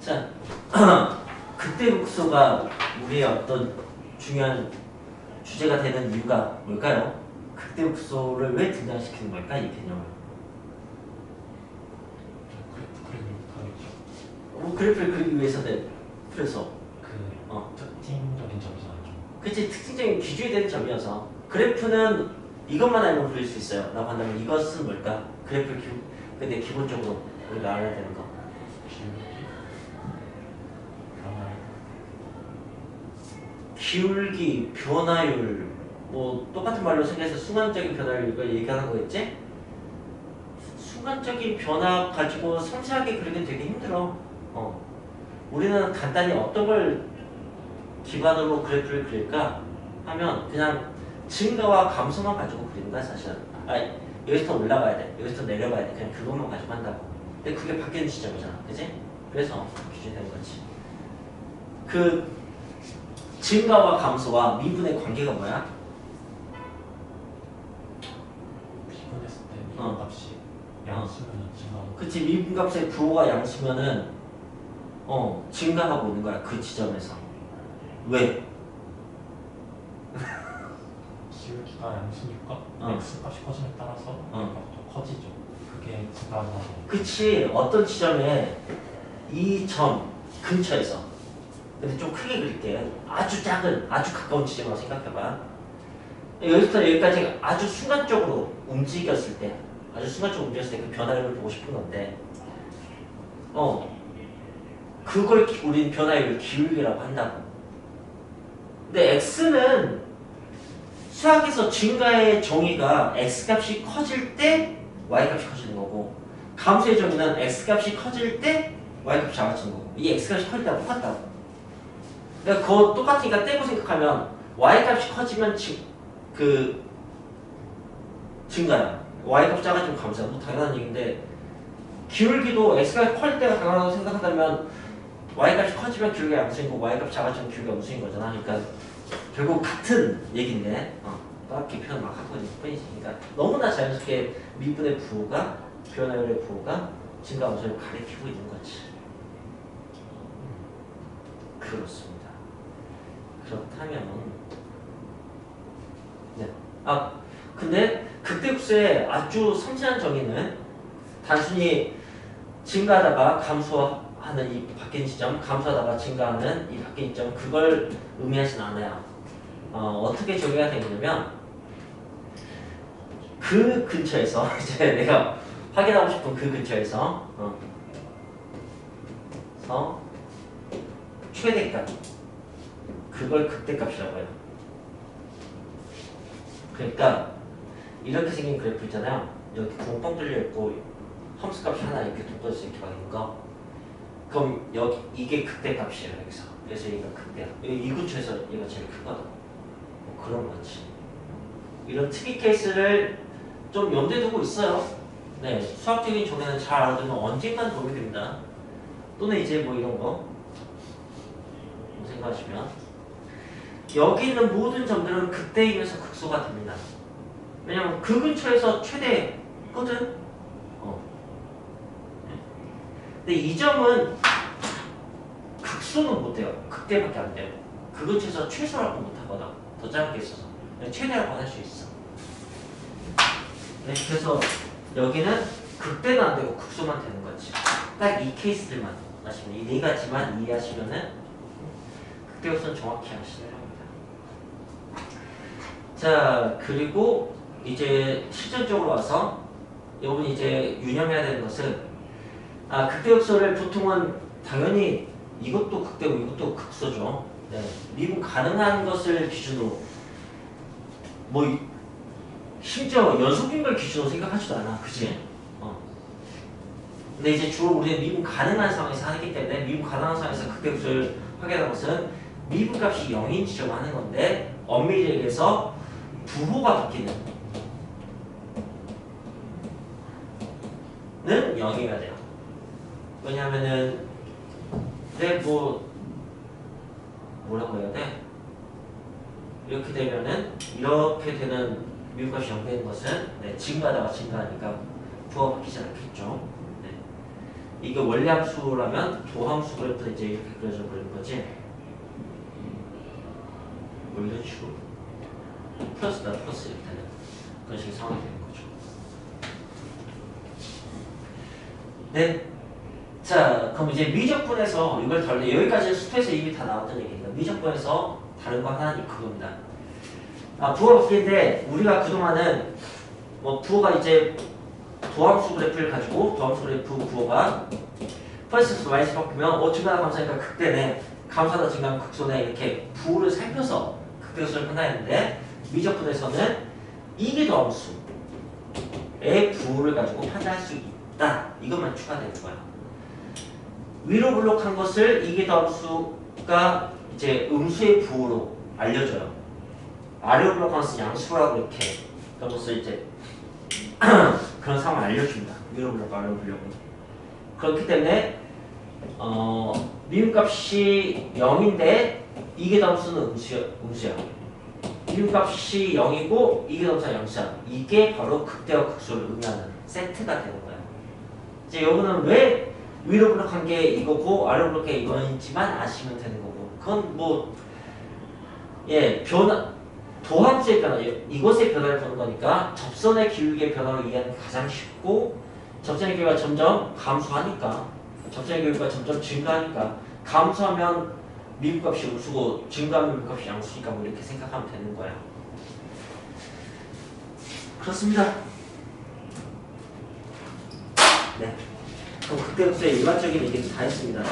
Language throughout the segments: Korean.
자, 극대 극소가 우리의 어떤 중요한 주제가 되는 이유가 뭘까요? 극대 극소를 왜 등장시키는 걸까? 이 개념을. 그래프를 그리기 위해서는 그래서 특징적인 점이잖아요. 그치, 특징적인 기준이 되는 점이어서 그래프는 이것만 알면 그릴 수 있어요. 라고 한다면 이것은 뭘까? 그래프를 근데 기본적으로 우리가 알아야 되는 거 기울기, 변화율 뭐 똑같은 말로 생각해서 순간적인 변화율 이거 얘기하는 거겠지? 순간적인 변화 가지고 섬세하게 그리긴 되게 힘들어. 우리는 간단히 어떤 걸 기반으로 그래프를 그릴까 하면 그냥 증가와 감소만 가지고 그리는 거야 사실은. 여기서 더 올라가야 돼, 여기서 더 내려가야 돼, 그냥 그것만 가지고 한다고. 근데 그게 바뀌는 지점이잖아, 그지? 그래서 기준이 되는 거지. 그 증가와 감소와 미분의 관계가 뭐야? 미분했을 때 미분값이 양수면 증가하고. 그치, 미분값의 부호가 양수면은 증가하고 있는 거야 그 지점에서. 왜? 기울기가 양수니까 x값이 커짐에 따라서 값도 커지죠. 그게 증가한다고. 그치, 어떤 지점에 이 점 근처에서, 근데 좀 크게 그릴게. 아주 작은, 아주 가까운 지점이라고 생각해봐. 여기서부터 여기까지 아주 순간적으로 움직였을 때, 그 변화율을 보고 싶은 건데, 그걸 우리는 변화율을 기울기라고 한다고. 근데 x는 수학에서 증가의 정의가 x값이 커질 때 y값이 커지는 거고, 감소의 정의는 x값이 커질 때 y값이 작아지는 거고, 이 x값이 커질 때랑 똑같다고. 그러니까 그거 똑같으니까 떼고 생각하면 y값이 커지면 증가야. y값이 작아지면 감소야. 뭐 당연한 얘기인데, 기울기도 x값이 커질 때가 당연하다고 생각한다면 y값이 커지면 기울기가 양수인 거고 y값이 작아지면 기울기가 우수인 거잖아. 그러니까 결국 같은 얘기인데 또학기 표현 막 하고 있는 뿐이지. 그러니까 너무나 자연스럽게 미분의 부호가 변화율의 부호가 증가 우수를 가리키고 있는 거지. 그렇습니다. 그렇다면 네. 근데 극대급수의 아주 섬세한 정의는 단순히 증가하다가 감소하는 이 바뀐 지점, 감소하다가 증가하는 이 바뀐 지점, 그걸 의미하진 않아요. 어떻게 정의가 되냐면 그 근처에서 이제 내가 확인하고 싶은 그 근처에서 최대값, 그걸 극대값이라고 해요. 그러니까 이렇게 생긴 그래프 있잖아요. 여기 뻥뻥 뚫려 있고 함수값이 하나 이렇게 돋보여서 이렇게 막 있는 거. 그럼 여기 이게 극대값이에요 여기서. 그래서 얘가 극대야. 이 근처에서 얘가 제일 크거든. 뭐 그런 거지. 이런 특이 케이스를 좀 염두에 두고 있어요. 네, 수학적인 정의는 잘 알아두면 언젠간 도움이 됩니다. 또는 이제 뭐 이런 거 생각하시면 여기 있는 모든 점들은 극대이면서 극소가 됩니다. 왜냐면 그 근처에서 최대거든. 근데 이 점은 극소는 못해요. 극대밖에 안 돼요. 그 근처에서 최소라고 못하거든. 더 작은 게 있어서 최대라고 할 수 있어. 네, 그래서 여기는 극대는 안 되고 극소만 되는 거지. 딱 이 케이스들만 아시면, 이 네 가지만 이해하시면은 극대값은 정확히 아시는 겁니다. 자, 그리고 이제 실전적으로 와서 여러분 이제 유념해야 되는 것은 극대극소를 보통은 당연히 이것도 극대고 이것도 극소죠. 네, 미분 가능한 것을 기준으로 뭐 심지어 연속인 걸 기준으로 생각하지도 않아, 그치? 근데 이제 주로 우리는 미분 가능한 상황에서 하기 때문에 미분 가능한 상황에서 극대극소를 확인하는 것은 미분값이 0인 지점을 하는 건데 엄밀히 얘기해서 부호가 바뀌는 는 0이어야 돼요. 왜냐하면은 뭐라고 해야 돼? 이렇게 되면은 이렇게 되는 미분값이 0 되는 것은 증가하다가 증가하니까 부호가 바뀌지 않겠죠. 네. 이게 원리함수라면 도함수 그래프는 이제 이렇게 그려져 버리는 거지. 뭐 이런 식으로 플러스다 플러스 이렇게 되는 그런 식의 상황이 되는 거죠. 네. 자, 그럼 이제 미적분에서 이걸 여기까지 수표에서 이미 다 나왔던 얘기입니다. 미적분에서 다른 거 하나는 그겁니다. 부호가 바뀌는데 우리가 그동안은 뭐 부호가 이제 도함수 그래프를 가지고 도함수 그래프 부호가 플러스 마이너스 바꾸면 증가하다 감소하니까 극대네, 감소하다 증가하면 극소네, 이렇게 부호를 살펴서 극대수를 판단했는데 미적분에서는 이기도함수의 부호를 가지고 판단할 수 있다, 이것만 추가되는 거야. 위로 블록한 것을 이기도함수가 이제 음수의 부호로 알려줘요. 아래로 블록한 것은 양수라고 이렇게 그런 것을 이제 그런 상황을 알려줍니다. 위로 블록, 아래로 블록. 그렇기 때문에 미분값이 0인데 이기도함수는 음수야. 미분값이 0이고 이기도함수가 양수야. 이게 바로 극대와 극소를 의미하는 세트가 되는 거야. 이제 여기는 왜 위로 블록한 게 이거고 아래로 블록한 게 이거인지만 아시면 되는 거고, 그건 뭐 변화, 도함수의 변화, 이것의 변화를 보는 거니까 접선의 기울기의 변화로 이해하는 게 가장 쉽고, 접선의 기울기가 점점 감소하니까, 접선의 기울기가 점점 증가하니까, 감소하면 미분값이 음수고 증가하면 미분값이 양수니까 뭐 이렇게 생각하면 되는 거야. 그렇습니다. 네. 그럼 극대극소의 일반적인 얘기는 다 했습니다.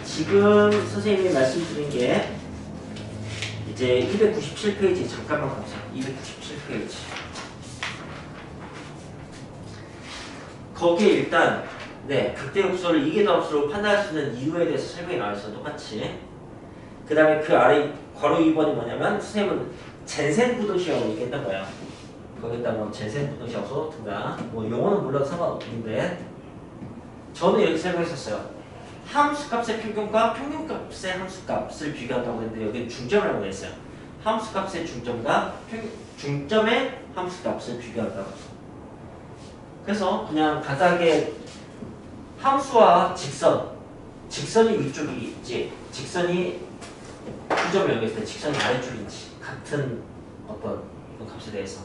지금 선생님이 말씀드린 게 이제 297페이지 잠깐만 보자. 297페이지. 거기에 일단 극대극소를 이기도함수로 판단할 수 있는 이유에 대해서 설명이 나와 있어요. 똑같이. 그 다음에 그 아래 괄호 2번이 뭐냐면 선생님은 젠센 부등식이라고 얘기했던 거예요. 거기다 뭐 젠센 부등식이라고 써놓든가 뭐 용어는 몰라도 상관없는데 저는 이렇게 설명했었어요. 함수값의 평균과 평균값의 함수값을 비교한다고 했는데 여기는 중점이라고 했어요. 함수값의 중점과 중점의 함수값을 비교한다고. 그래서 그냥 간단하게 함수와 직선이 위쪽이 있지, 직선이 9점에 여기 있을 때 직선이 아래쪽인지 같은 어떤 값에 대해서.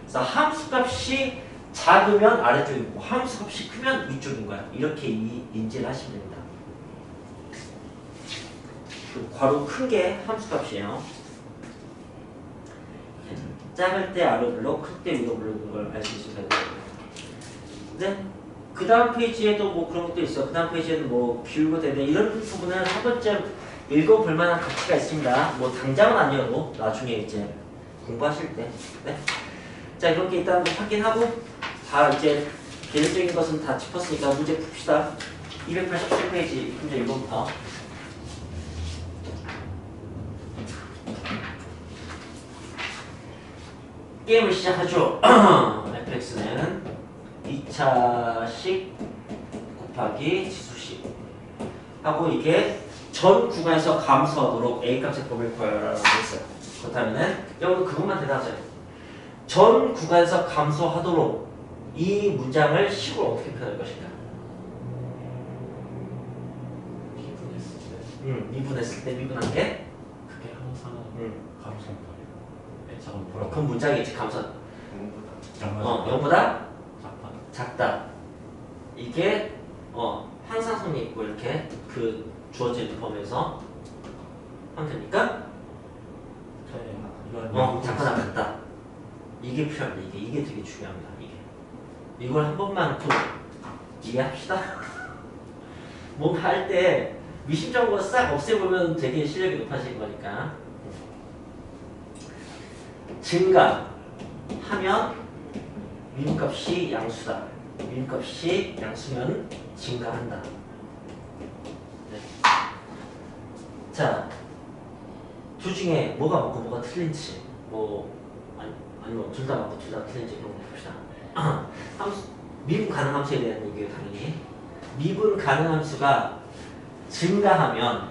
그래서 함수값이 작으면 아래쪽이고 함수값이 크면 위쪽인 거야. 이렇게 인지를 하시면 됩니다. 괄호 큰 게 함수값이에요. 작을 때 아래 블록, 클 때 위로 블록인 걸 알 수 있으면 되는 거예요. 네? 그 다음 페이지에도 뭐 그런 것도 있어. 그 다음 페이지에는 뭐 비율고 대대 이런 부분은 한 번쯤 읽어볼 만한 가치가 있습니다. 뭐 당장은 아니어도 나중에 이제 공부하실 때. 네? 자, 이렇게 일단 확인하고 다 이제 개념적인 것은 다 짚었으니까 문제 풉시다. 287페이지 문제 1번부터. 게임을 시작하죠. fx는 2차식 곱하기 지수식 하고 이게 전 구간에서 감소하도록 A값의 범위를 구하라고 했어요. 그렇다면은 여러분 그것만 대답하세요. 전 구간에서 감소하도록 이 문장을 식으로 어떻게 표현할 것인가? 미분했을 때 미분한 게? 그게 항상 감소한 거예요. 작은 그 문장이지 감소. 0보다 0보다 작다. 이게 항상성이 있고 이렇게 그 주어진 범위에서 하면 되니까 작거나 같다. 이게 필요합니다. 이게 되게 중요합니다. 이걸 한 번만 좀 이해합시다. 뭔가 할 때 미심쩍은 싹 없애보면 되게 실력이 높아질 거니까. 증가하면 미분값이 양수다. 미분값이 양수면 증가한다. 네. 자, 둘 중에 뭐가 맞고 뭐가 틀린지, 아니면 둘 다 맞고 둘 다 틀린지 그런 거 봅시다. 미분 가능 함수에 대한 얘기예요, 당연히. 미분 가능 함수가 증가하면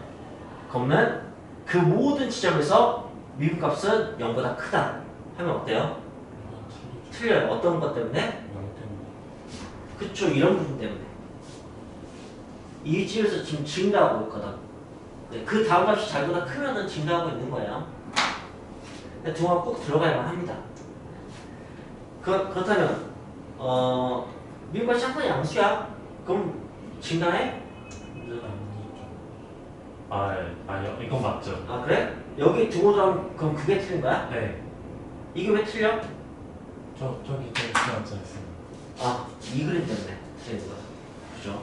그러면 그 모든 지점에서 미분값은 0보다 크다 하면 어때요? 틀려요. 어떤 것 때문에? 그쵸, 이런 부분 때문에. 이 위치에서 지금 증가하고 있거든. 네, 그 다음 값이 자기보다 크면은 증가하고 있는 거예요. 동화가 꼭 들어가야만 합니다. 그렇다면 미분과 쌍분의 양수야? 그럼 증가해? 아니요. 이건 맞죠? 아 그래? 여기 두고도 그럼 그게 틀린 거야? 네. 이게 왜 틀려? 저기 맞지 않습니다. 아, 이 그림 때문에 틀린 거야. 그죠?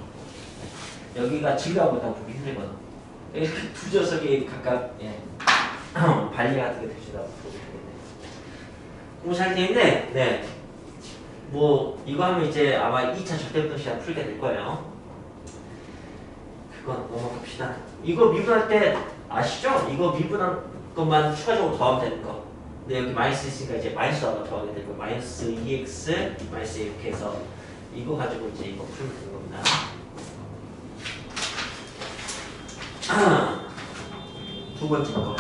여기가 증가하고 있다고 보기 힘들거든. 이렇게 두 녀석이 각각 예. 발리 같은 게 되시다고 보기 힘들네. 공부 잘 되있네? 네. 뭐 이거 하면 이제 아마 2차 절대부터 시작 풀게 될 거예요. 그건 넘어갑시다. 이거 미분할 때 아시죠? 이거 미분한 것만 추가적으로 더하면 되는 거. 근데 여기 마이너스 있으니까 이제 마이너스 하나 더하게 되고 마이너스 2x 마이너스 이렇게 해서 이거 가지고 이제 이거 풀면 되는 겁니다. 두 번째 거.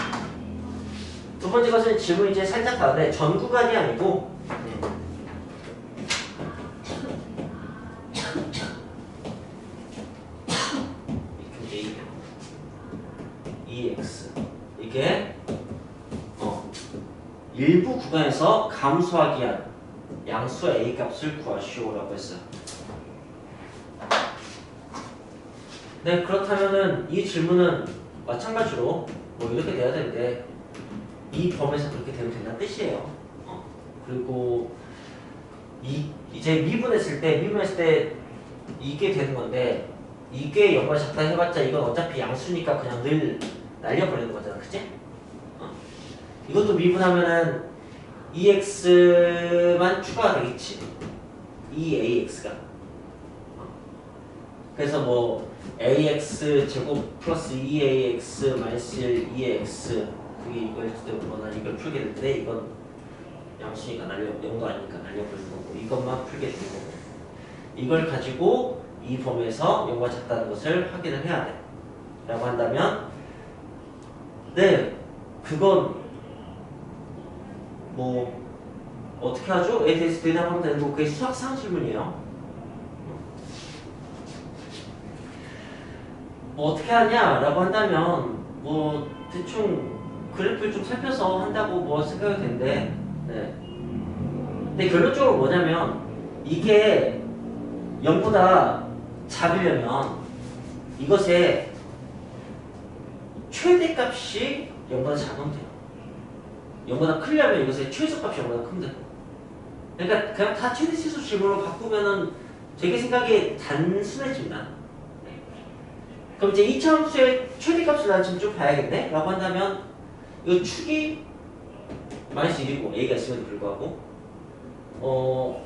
두 번째 것은 질문 이제 살짝 다른데 전 구간이 아니고 이게 일부 구간에서 감소하기 위한 양수 A 값을 구하시오라고 했어요. 네, 그렇다면은 이 질문은 마찬가지로 뭐 이렇게 돼야 되는데 이 범위에서 그렇게 되면 된다는 뜻이에요. 그리고 이제 미분했을 때 이게 되는 건데 이게 0보다 작다 해봤자 이건 어차피 양수니까 그냥 늘 날려버리는 거잖아, 그치? 이것도 미분하면은 2x만 추가가 되겠지. 2ax가. 그래서 뭐 ax 제곱 플러스 2ax 마이너스 2x 그게 이걸 때문에 이걸 풀게 되는데 이건 양수니까 0도 아니니까 날려버리는 거고 이것만 풀게 되는 거고 이걸 가지고 이 범위에서 0보다 작다는 것을 확인을 해야 돼. 라고 한다면 네, 그건 뭐 어떻게 하죠? 에 대해서 대답하면 되는 거 그게 수학상 질문이에요. 뭐 어떻게 하냐라고 한다면 뭐 대충 그래프를 좀 살펴서 한다고 뭐 생각이 되는데 네. 근데 결론적으로 뭐냐면 이게 0보다 작으려면 이것의 최대값이 0보다 작으면 돼요. 0보다 크려면 이것의 최소값이 0보다 크면 돼요. 그러니까 그냥 다 최대치수 질문으로 바꾸면은 제 생각에 단순해집니다. 그럼 이제 2차 함수의 최대값을 난 지금 좀 봐야겠네? 라고 한다면 이거 축이 마이너스 1이고 a가 있음에도 불구하고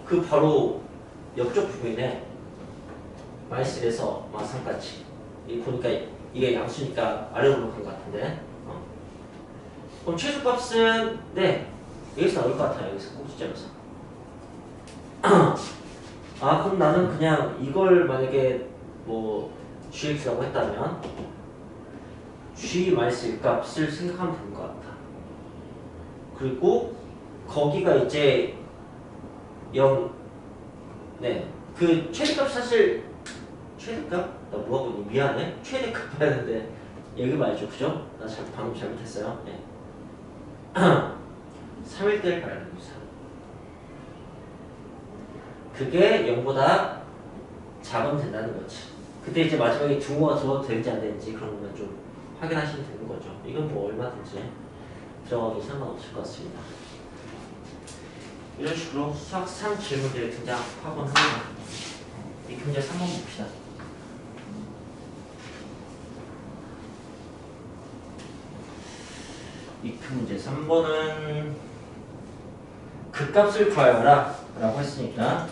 그 바로 옆쪽 부분에 마이너스 1에서 마상까지 보니까 이게 양수니까 아래로 간 것 같은데 그럼 최소값은 네 여기서 나올 것 같아요. 여기서 꼭지점에서 아 그럼 나는 그냥 이걸 만약에 뭐 gx라고 했다면 g-1 값을 생각하면 되는 것 같다. 그리고 거기가 이제 0 네 그 최대값 사실 최대값? 나 뭐하고 있니? 미안해. 최대값 봐야 되는데 여기 말죠. 그죠? 나 방금 잘못했어요. 네. 3일 봐야 됩니다. 그게 0보다 작으면 된다는 거지. 그때 이제 마지막에 등호가 들어도 되는지 안 되는지 그런 거는 좀 확인하시면 되는 거죠. 이건 뭐 얼마든지 들어가도 상관없을 것 같습니다. 이런 식으로 수학상 질문들이 등장하곤 합니다. 이 문제 3번 봅시다. 이 문제 3번은 극값을 구하여라 라고 했으니까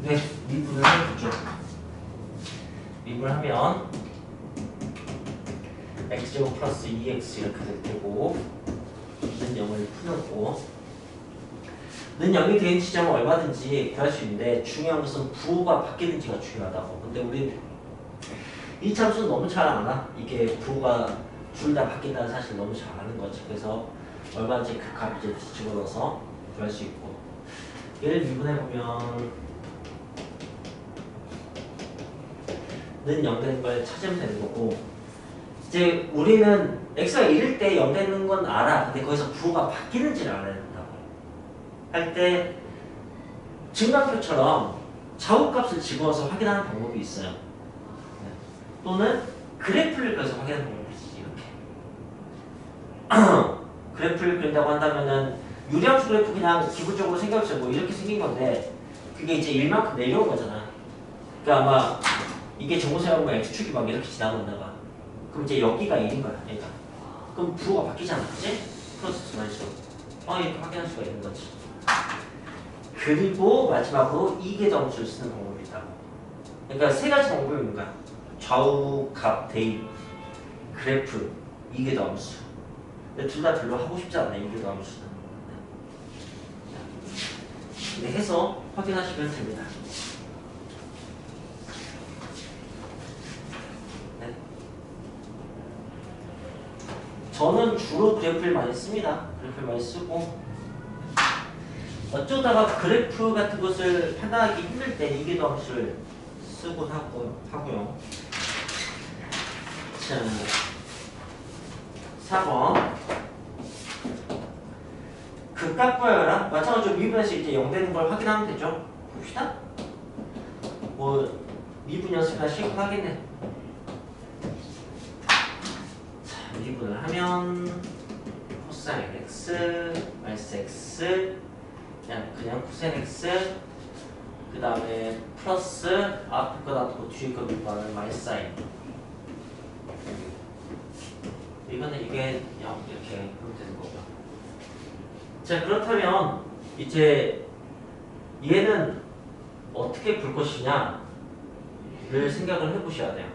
네, 미분을 해줬죠. 미분을 하면 x제곱 플러스 2x 이렇게 될 테고 이는 0을 풀었고 는 0이 된 지점은 얼마든지 구할 수 있는데 중요한 것은 부호가 바뀌는지가 중요하다고. 근데 우리 이 참수는 너무 잘 알아. 이게 부호가 둘 다 바뀐다는 사실 너무 잘 아는 거지. 그래서 얼마든지 그 값 이제 집어넣어서 구할 수 있고. 얘를 미분해보면 는 0 되는 걸 찾으면 되는 거고, 이제 우리는 x가 1일 때 0 되는 건 알아. 근데 거기서 부호가 바뀌는지를 알아야 된다고. 할 때 증가표처럼 좌우값을 집어서 확인하는 방법이 있어요. 네. 또는 그래프를 그려서 확인하는 방법이 있지. 이렇게 그래프를 그린다고 한다면은 유리함수 그래프 그냥 기본적으로 생각해보세요. 뭐 이렇게 생긴 건데 그게 이제 1만큼 내려온 거잖아. 그러니까 아마 이게 정보세하고 x축이 막 이렇게 지나간다 봐. 그럼 이제 여기가 1인 거야. 얘가. 그럼 부호가 바뀌잖아. 그치? 플러스 마이너스. 이렇게 확인할 수가 있는 거지. 그리고 마지막으로 이계 점수를 쓰는 방법이 있다고. 그러니까 세 가지 방법이 있는 거야. 좌우 값 대입, 그래프, 이계 점수. 근데 둘 다 별로 하고 싶지 않네. 이계 점수는. 네, 해서 확인하시면 됩니다. 네. 저는 주로 그래프를 많이 씁니다. 그래프를 많이 쓰고 어쩌다가 그래프 같은 것을 판단하기 힘들 때 이계도 함수를 쓰곤 하고요. 자, 4번 극값과 열합 마찬가지로 미분에서 이제 0 되는 걸 확인하면 되죠. 봅시다. 뭐 미분 연습이나 시험 하겠네. 자, 미분을 하면 코사인 x 마이너스 x 그냥 코사인 x 그 다음에 플러스 앞에 거 놔두고 뒤에 거 미분하는 마이너스 사인. 이거는 이게 0 이렇게 하면 되는 거고요. 자, 그렇다면 이제 얘는 어떻게 풀 것이냐를 생각을 해보셔야 돼요.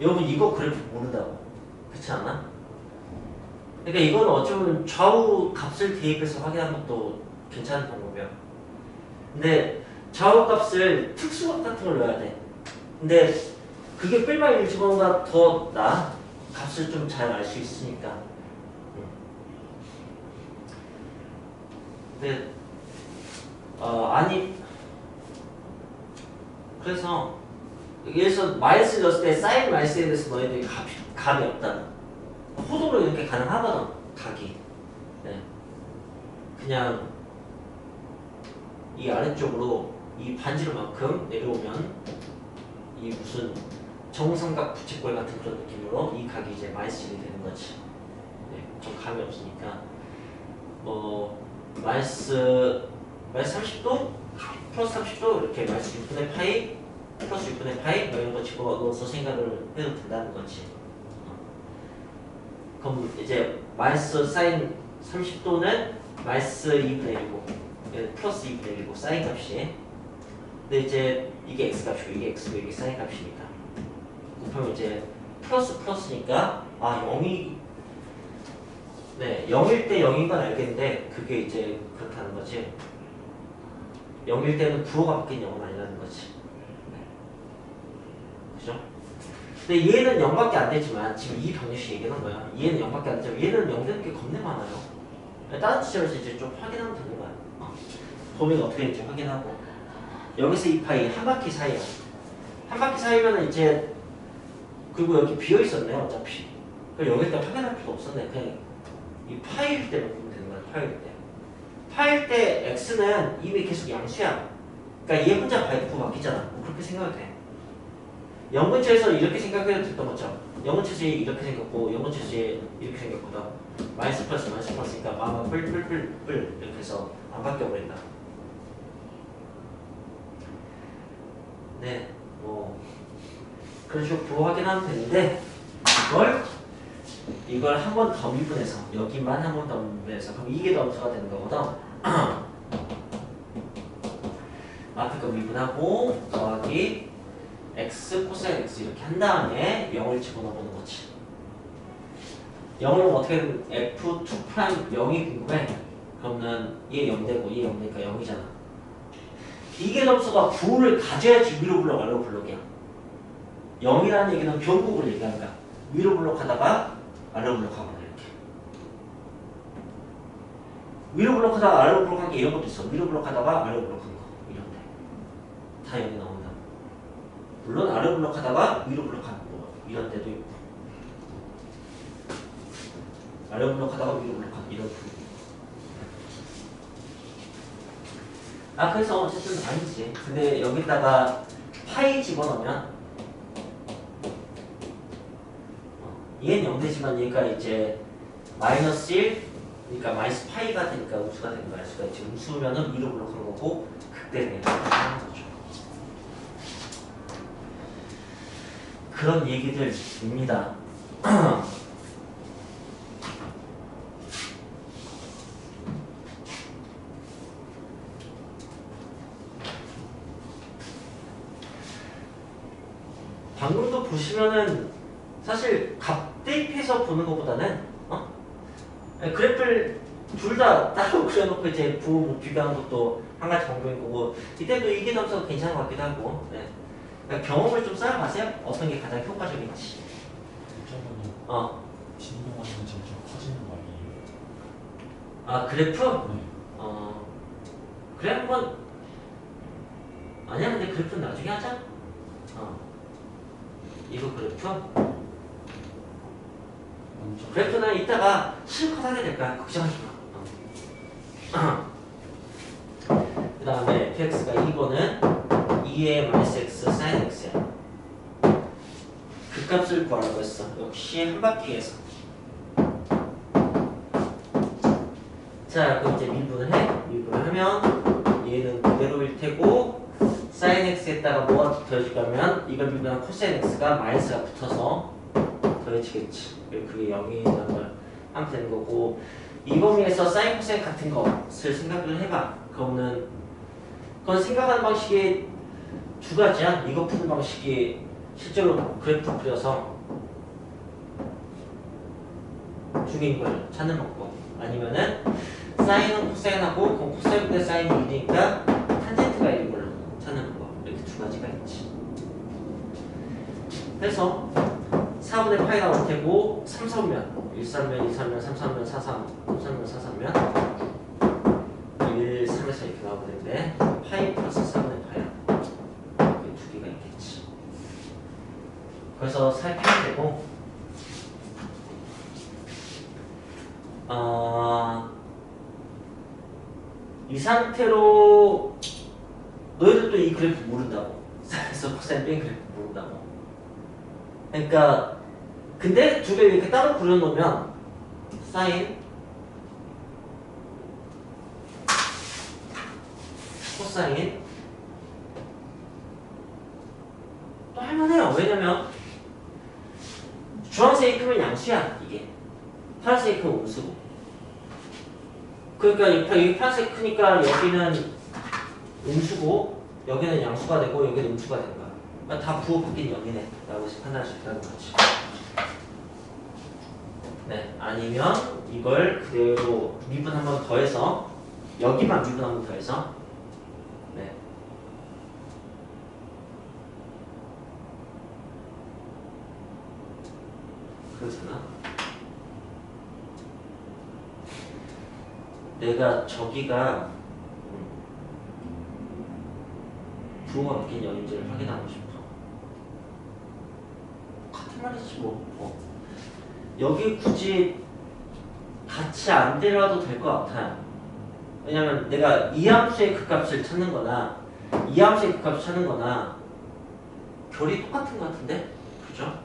여러분 이거 그래프 모른다고. 그렇지 않나? 그러니까 이거는 어쩌면 좌우 값을 대입해서 확인하는 것도 괜찮은 방법이야. 근데 좌우 값을 특수값 같은 걸 넣어야 돼. 근데 그게 뺄만 1 집어넣어가 더 나아. 값을 좀 잘 알 수 있으니까. 근데 아니 그래서 여기서 마이너스 넣었을 때 사인 마이너스에 대해서 너희들이 감이 없다. 호도로 이렇게 가능하거든. 각이. 네. 그냥 이 아래쪽으로 이 반지름만큼 내려오면 이 무슨 정삼각 부채꼴 같은 그런 느낌으로 이 각이 이제 마이너스 1이 되는 거지. 네. 좀 감이 없으니까 뭐 마이너스 30도 플러스 30도 이렇게 마이너스 6분의 파이 플러스 6분의 파이 뭐 이런 거 집어넣어서 생각을 해도 된다는 거지. 그럼 이제 마이너스 사인 30도는 마이너스 2분의 1이고 플러스 2분의 1이고 사인 값이. 근데 이제 이게 x 값이고 이게 x고 이게 사인 값이니까 곱하면 이제 플러스니까 0이 네 0일 때 0인 건 알겠는데 그게 이제 그렇다는 거지. 0일 때는 부호가 바뀐 0은 아니라는 거지. 그죠? 근데 얘는 0밖에 안 되지만 지금 이 방정식 얘기하는 거야. 얘는 0밖에 안 되지만 얘는 0 되는 게 겁내 많아요. 다른 지점에서 이제 좀 확인하면 되는 거야. 범위가 어떻게 되는지 확인하고 여기서 이 파이 한 바퀴 사이야. 한 바퀴 사이면은 이제 그리고 여기 비어 있었네 어차피. 그럼 여기 때 확인할 필요 없었네. 그냥 이 파일 때만 보면 되는 거야. 파일 때. 파일 때 x는 이미 계속 양수야. 그러니까 얘 혼자 바이 부호 바뀌잖아. 뭐 그렇게 생각해도 돼. 0분체에서 이렇게 생각해도 됐던 거죠. 0분체에서 이렇게 생겼고 0분체에서 이렇게 생겼거든. 마이너스 플러스니까 마마 뿔 이렇게 해서 안 바뀌어버린다. 네, 뭐 그런 식으로 부호 확인하면 되는데 이걸 한 번 더 미분해서 여기만 한 번 더 미분해서 그럼 이게 점수가 되는 거거든. 앞에 거 미분하고 더하기 x 코사인 x 이렇게 한 다음에 0을 집어넣어보는 거지. 0은 어떻게든 f2' 0이 궁금해. 그럼 그러면 얘 0되고 얘 0되니까 0이잖아. 이게 점수가 부호를 가져야지 위로 블록 아래로 블록이야. 0이라는 얘기는 변곡을 얘기하는 거야. 위로 블록하다가 아래로 블록하거나 이렇게. 위로 블록하다가 아래로 블록한 게 이런 것도 있어. 위로 블록하다가 아래로 블록한 거 이런데 다 여기 나온다. 물론 아래로 블록하다가 위로 블록한 거 이런 데도 있고, 아래로 블록하다가 위로 블록한 이런 거. 그래서 어쨌든 아니지. 근데 여기다가 파이 집어넣으면 얘는 0되지만 얘가 이제 마이너스 1, 그러니까 마이너스 파이가 되니까 음수가 되는 거야. 그러니까 지금 음수면은 위로 블록한 거고 극대는 하는 거죠. 그런 얘기들입니다. 방금도 보시면은 사실 값 대입해서 보는 것보다는 그래프를 둘 다 따로 그려놓고 이제 부호 비교하는 것도 한 가지 방법인 거고, 이때도 이게 점수가 괜찮은 것 같기도 하고. 네. 그러니까 경험을 좀 쌓아가세요. 어떤 게 가장 효과적인지. 점점은 진동하면 점점 커지는 거 아니에요? 그래프? 네. 그래 한번 아니야. 근데 그래프는 나중에 하자. 이거 그래프? 그래프는 이따가 실컷 하게 될 거야. 걱정하지 마. 그 다음에 fx가 2번은 2의 마이너스 x sin x야. 그 값을 구하라고 했어. 역시 한 바퀴에서. 자, 그럼 이제 미분을 해. 미분을 하면 얘는 그대로일 테고, sin x에다가 뭐가 더해질 거면 이걸 미분한 코사인 x가 마이너스가 붙어서 더해지겠지. 그게 0이라는 걸 하면 되는 거고, 이 범위에서 sin 코사인 같은 것을 생각을 해봐. 그거는 그건 생각하는 방식이 두 가지야. 이거 푸는 방식이 실제로 그래프 그려서 중인 걸 찾는 방법, 아니면은 사인은 코사인하고 그럼 코사인 대 사인이 1이니까 탄젠트가 1인 걸로 찾는 방법. 이렇게 두 가지가 있지. 그래서 4분의 파이 나올 테고 3, 3면 1, 3면 2, 3면 3, 3면 4, 3, 3, 3면 4, 3면 1, 3에서 이렇게 나오는데 파이 플러스 4분의 파이야. 이렇게 두 개가 있겠지. 그래서 살피면 되고, 이 상태로 너희들도 이 그래프 모른다고. 그래서 코사인 뺀 그래프 모른다고. 그러니까 근데 두 개 이렇게 따로 그려놓으면 사인 코사인 또 할만해요. 왜냐면 주황색이 크면 양수야. 이게 파란색이 크면 음수고. 그러니까 여기 파란색이 크니까 여기는 음수고 여기는 양수가 되고 여기는 음수가 되는 거야. 그러니까 다 부호 바뀐 0이네 라고 판단할 수 있다는 거지. 네, 아니면 이걸 그대로 미분 한 번 더해서 여기만 미분 한 번 더해서, 네, 그러잖아. 내가 저기가 부호가 바뀐 0인지를 확인하고 싶어. 같은 말이지 뭐. 여기 굳이 같이 안 데려와도 될 것 같아요. 왜냐면 내가 이 함수의 극값을 찾는 거나 이 함수의 극값을 찾는 거나 결이 똑같은 것 같은데? 그죠?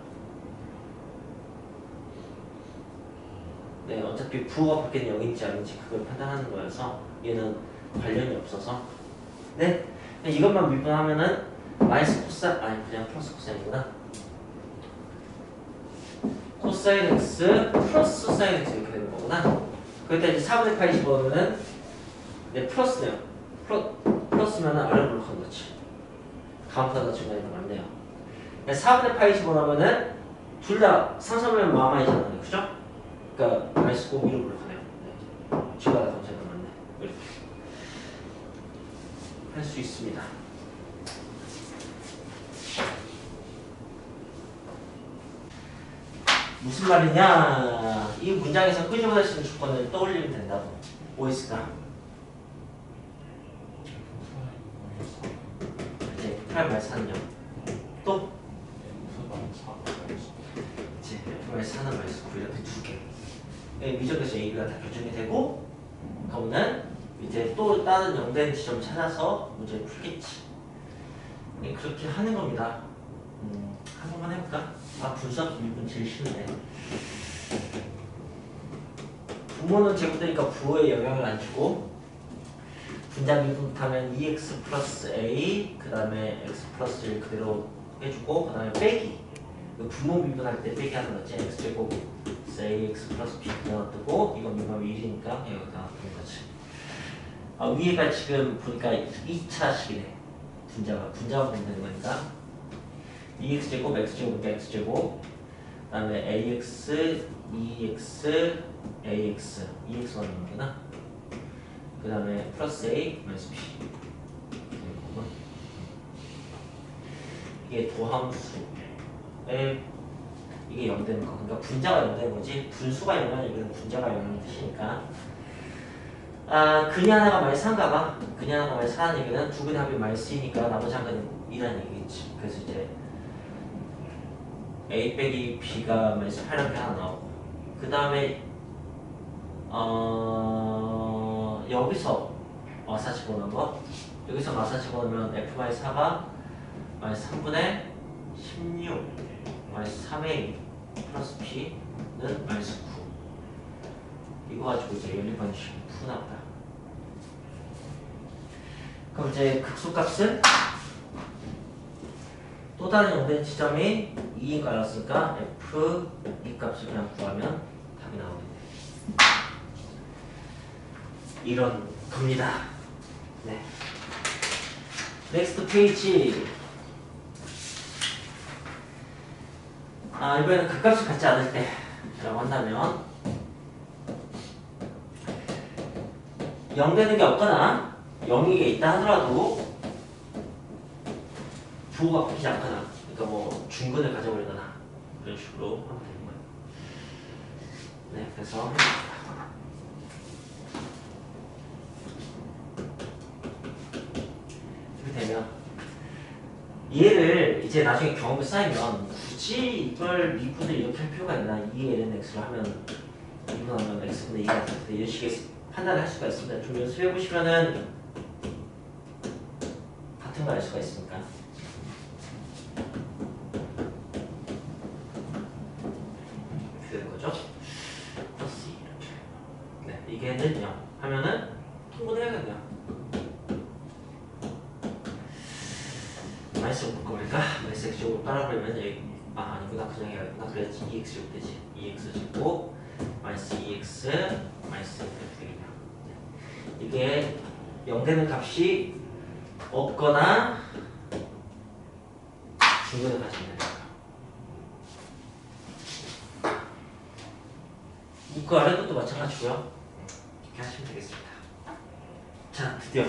네, 어차피 부호가 바뀐 0인지 아닌지 그걸 판단하는 거여서 얘는 관련이 없어서, 네, 이것만 미분하면은 마이너스 코사인, 아니 그냥 플러스 코사인이구나. 코사인 x 플러스 사인 x 이렇게 되는 거구나. 그때 이제 4분의 파이 집어넣으면 네, 플러스네요. 플러스면은 아래로 블록한 거지. 가운데다 중간에 맞네요. 4분의 파이 집어넣으면은 둘 다 상수면 마마이잖아요. 그죠? 그러니까 마이너스 5 위로 블록하네요. 네. 중간에 감사가 맞네. 있습니다. 무슨 말이냐? 이 문장에서 끄집어낼 수 있는 조건을 떠올리면 된다고. 뭐 있을까? 이제 F'-4는 0. 또? 이제 F'-4는 -9 이렇게 두 개. 미적에서 A가 다 교정이 되고, 그러면은 이제 또 다른 0된 지점 찾아서 문제를 풀겠지. 그렇게 하는 겁니다. 한 번만 해볼까? 분수학 미분 제일 쉬운데. 부모는 제곱되니까 부호에 영향을 안 주고, 분자 미분하면 2x 플러스 a, 그 다음에 x 플러스 1 그대로 해주고, 그 다음에 빼기. 부모 미분할 때 빼기 하는 거지. x제곱 ax 플러스 b 그대로 뜨고, 이건 미분하면 1이니까 여기다 두는 거지. 위에가 지금 보니까 2차식이네. 분자가 보면 되는 거니까. 2x제곱, x제곱, x제곱, 그 다음에 ax, 2x, ax, 2x만 나오구나. 그 다음에 플러스 a, 마이너스 b. 이게 도함수에 이게 0 되는 거. 그러니까 분자가 0 되는 거지. 분수가 0이면 이건 분자가 0인 뜻이니까. 근이 하나가 -3가 봐. 근이 하나가 -4는 얘기는 두 근의 합이 -2니까 나머지 한 근은 2라는 얘기겠지. 그래서 이제 a 빼기 b가 -8이라는 게 하나 나오고, 그 다음에 여기서 마사 집어넣은 거, 여기서 마사 집어넣으면 f-4가 -3분의 16 -3a 플러스 b는 -9. 이거 가지고 이제 연립방식 푸나 보다. 그럼 이제 극소값은 또 다른 0된 지점이 2인 거였으니까 f 이 값을 그냥 구하면 답이 나오겠네. 이런 겁니다. 네. 넥스트 페이지. 이번에는 극값을 갖지 않을 때라고 한다면 0 되는 게 없거나 0이 게 있다 하더라도 부호가 바뀌지 않거나, 그러니까 뭐 중근을 가져버리거나 이런 식으로 하면 되는 거예요. 네, 그래서 이렇게 되면 얘를 이제 나중에 경험이 쌓이면 굳이 이걸 미분을 이렇게 할 필요가 있나? 2ln x로 하면 미분하면 x분의 2가 될 때 이런 식의 판단을 할 수가 있습니다. 좀 연습해 보시면은 같은 거 알 수가 있으니까. 이렇게 되는 거죠. 플러스 2 이렇게. 네, 이게 는 0 하면은 통분해야겠네요. 마이너스 묶어버릴까? 마이너스 x제곱 따라버리면 여기 아니구나, 그냥 해야겠구나. 그래야지 2x제곱 되지. 2x제곱 마이너스 2x 마이너스 f 되겠네요. 이게 0 되는 값이 없거나 중근을 가지면 됩니다. 이 거 아래도 또 마찬가지고요. 이렇게 하시면 되겠습니다. 자, 드디어